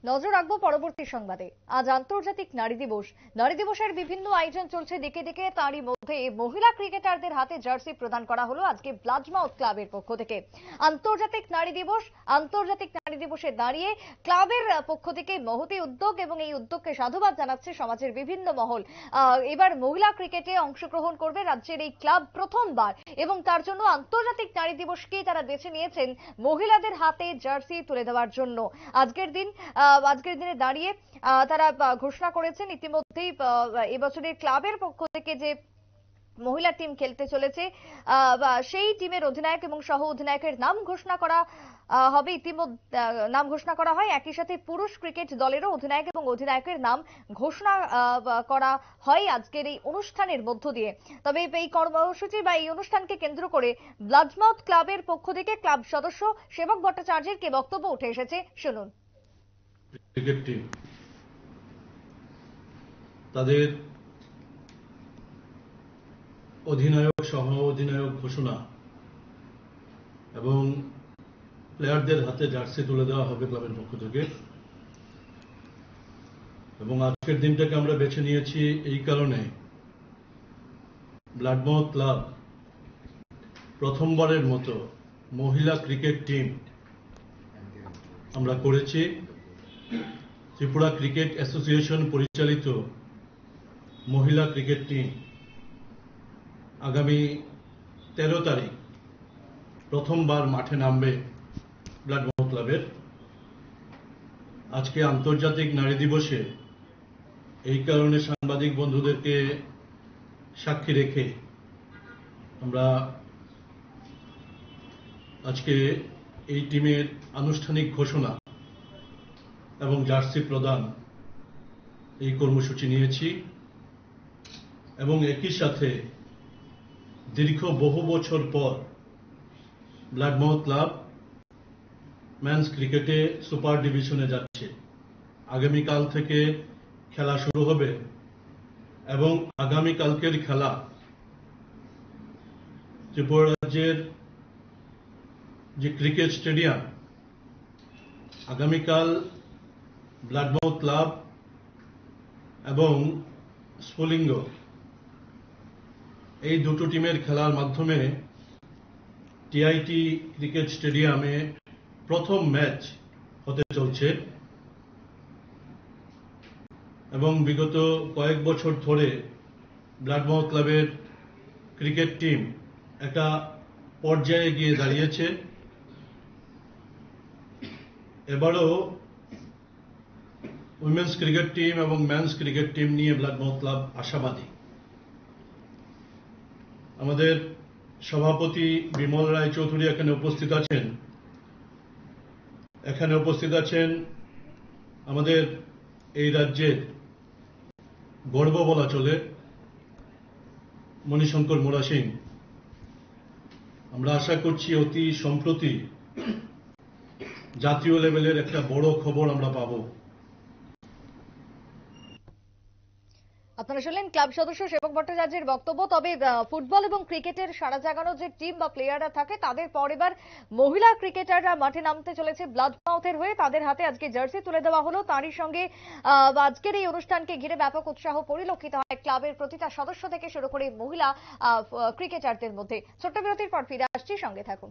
নজর রাখবো পরবর্তী সংবাদে। আজ আন্তর্জাতিক নারী দিবস। নারী দিবসের বিভিন্ন আয়োজন চলছে দিকে দিকে, তারই মধ্যে মহিলা ক্রিকেটারদের হাতে জার্সি প্রদান করা হলো আজকে ব্লাডমাউথ ক্লাবের পক্ষ থেকে। আন্তর্জাতিক নারী দিবসে দাঁড়িয়ে ক্লাবের পক্ষ থেকে মহতী উদ্যোগ, এবং এই উদ্যোগকে সাধুবাদ জানাচ্ছে সমাজের বিভিন্ন মহল। এবার মহিলা ক্রিকেটে অংশগ্রহণ করবে রাজ্যের এই ক্লাব প্রথমবার, এবং তার জন্য আন্তর্জাতিক নারী দিবসকেই তারা বেছে নিয়েছেন মহিলাদের হাতে জার্সি তুলে দেওয়ার জন্য। আজকের দিনে দাঁড়িয়ে তারা ঘোষণা করেছেন ইতিমধ্যেই এবছরের ক্লাবের পক্ষ থেকে যে মহিলা টিম খেলতে চলেছে সেই টিমের অধিনায়ক এবং সহ অধিনায়কের নাম ঘোষণা করা হবে। ইতিমধ্যে নাম ঘোষণা করা হয়, একই সাথে পুরুষ ক্রিকেট দলেরও অধিনায়ক এবং অধিনায়কের নাম ঘোষণা করা হয় আজকের এই অনুষ্ঠানের মধ্য দিয়ে। তবে এই কর্মসূচি বা এই অনুষ্ঠানকে কেন্দ্র করে ব্লাডমাউথ ক্লাবের পক্ষ থেকে ক্লাব সদস্য সেবক ভট্টাচার্যের কি বক্তব্য উঠে এসেছে শুনুন। ক্রিকেট টিম তাদের অধিনায়ক সহ অধিনায়ক ঘোষণা এবং প্লেয়ারদের হাতে জার্সি তুলে দেওয়া হবে ক্লাবের পক্ষ থেকে। এবং আজকের দিনটাকে আমরা বেছে নিয়েছি এই কারণে, ব্লাডমাউথ ক্লাব প্রথমবারের মতো মহিলা ক্রিকেট টিম আমরা করেছি। ত্রিপুরা ক্রিকেট অ্যাসোসিয়েশন পরিচালিত মহিলা ক্রিকেট টিম আগামী 13 তারিখ প্রথমবার মাঠে নামবে ব্লাডমাউথ ক্লাবের। আজকে আন্তর্জাতিক নারী দিবসে এই কারণে সাংবাদিক বন্ধুদেরকে সাক্ষী রেখে আমরা আজকে এই টিমের আনুষ্ঠানিক ঘোষণা এবং জার্সি প্রদান এই কর্মসূচি নিয়েছি। এবং একই সাথে দীর্ঘ বহু বছর পর ব্লাডমাউথ ক্লাব মেন্স ক্রিকেটে সুপার ডিভিশনে যাচ্ছে। আগামীকাল থেকে খেলা শুরু হবে এবং আগামীকালকের খেলা ত্রিপুরা রাজ্যের যে ক্রিকেট স্টেডিয়াম, আগামীকাল ব্লাডমাউথ ক্লাব এবং স্ফুলিঙ্গ এই দুটো টিমের খেলার মাধ্যমে টিআইটি ক্রিকেট স্টেডিয়ামে প্রথম ম্যাচ হতে চলছে। এবং বিগত কয়েক বছর ধরে ব্লাডমাউথ ক্লাবের ক্রিকেট টিম একটা পর্যায়ে গিয়ে দাঁড়িয়েছে। এবারও উইমেন্স ক্রিকেট টিম এবং মেন্স ক্রিকেট টিম নিয়ে ব্লাডমাউথ ক্লাব আশাবাদী। আমাদের সভাপতি বিমল রায় চৌধুরী এখানে উপস্থিত আছেন। এখানে উপস্থিত আছেন আমাদের এই রাজ্যের গর্ব বলা চলে মণিশঙ্কর মোরা সিং। আমরা আশা করছি অতি সম্প্রতি জাতীয় লেভেলের একটা বড় খবর আমরা পাবো। আপনারা শুনলেন ক্লাব সদস্য সেবক ভট্টাচার্যের বক্তব্য। তবে ফুটবল এবং ক্রিকেটের সারা জাগানো যে টিম বা প্লেয়াররা থাকে, তাদের পর এবার মহিলা ক্রিকেটাররা মাঠে নামতে চলেছে ব্লাডমাউথের হয়ে। তাদের হাতে আজকে জার্সি তুলে দেওয়া হলো। তারই সঙ্গে আজকের এই অনুষ্ঠানকে ঘিরে ব্যাপক উৎসাহ পরিলক্ষিত হয় ক্লাবের প্রতিটা সদস্য থেকে শুরু করে মহিলা ক্রিকেটারদের মধ্যে। ছোট্ট বিরতির পর ফিরে আসছি, সঙ্গে থাকুন।